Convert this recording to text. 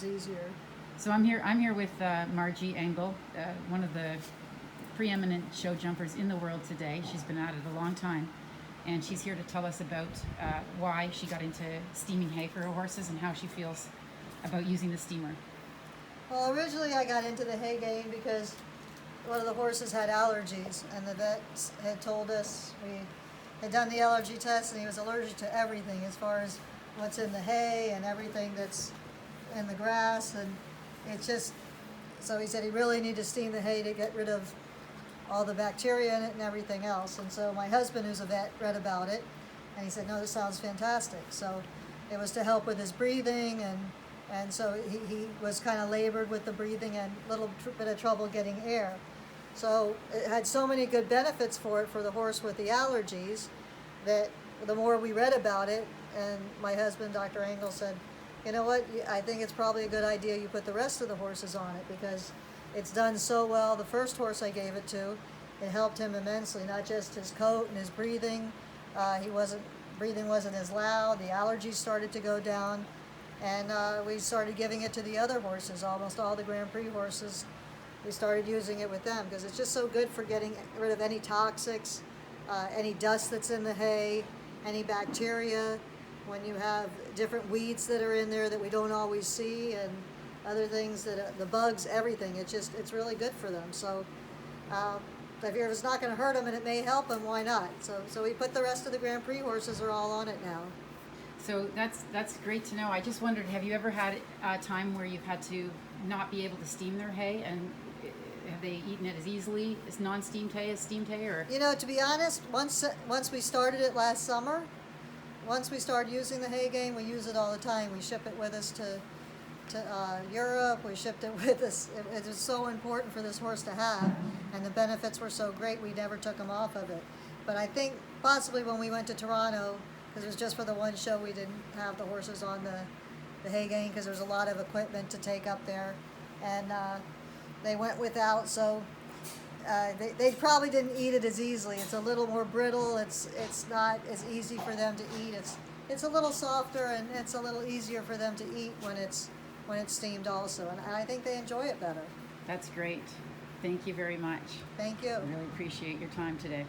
it's easier. So I'm here with Margie Engle, one of the preeminent show jumpers in the world today. She's been at it a long time, and she's here to tell us about why she got into steaming hay for her horses and how she feels about using the steamer. Well, originally I got into the Haygain because one of the horses had allergies, and the vets had told us, we had done the allergy test, and he was allergic to everything as far as what's in the hay and everything that's in the grass, and it's just, so he said he really needed to steam the hay to get rid of all the bacteria in it and everything else. And so my husband, who's a vet, read about it, and he said, no, this sounds fantastic. So it was to help with his breathing, and so he was kind of labored with the breathing and a little bit of trouble getting air. So it had so many good benefits for it for the horse with the allergies that the more we read about it, and my husband, Dr. Engle, said, you know what, I think it's probably a good idea you put the rest of the horses on it because it's done so well. The first horse I gave it to, it helped him immensely, not just his coat and his breathing. Breathing wasn't as loud, the allergies started to go down, and we started giving it to the other horses, almost all the Grand Prix horses. We started using it with them because it's just so good for getting rid of any toxics, any dust that's in the hay, any bacteria, when you have different weeds that are in there that we don't always see, and other things that the bugs, everything. It's really good for them. So if it's not going to hurt them and it may help them, why not? So we put the rest of the Grand Prix horses are all on it now. So that's great to know. I just wondered, have you ever had a time where you've had to not be able to steam their hay, and have they eaten it as easily as non-steamed hay as steamed hay? Or, you know, to be honest, once we started it last summer, once we started using the Haygain, we use it all the time. We ship it with us to Europe. We shipped it with us. It was so important for this horse to have, and the benefits were so great we never took them off of it. But I think possibly when we went to Toronto, because it was just for the one show, we didn't have the horses on the Haygain because there's a lot of equipment to take up there, and they went without, so they probably didn't eat it as easily. It's a little more brittle. It's not as easy for them to eat. It's a little softer, and it's a little easier for them to eat when it's steamed also, and I think they enjoy it better. That's great. Thank you very much. Thank you. I really appreciate your time today.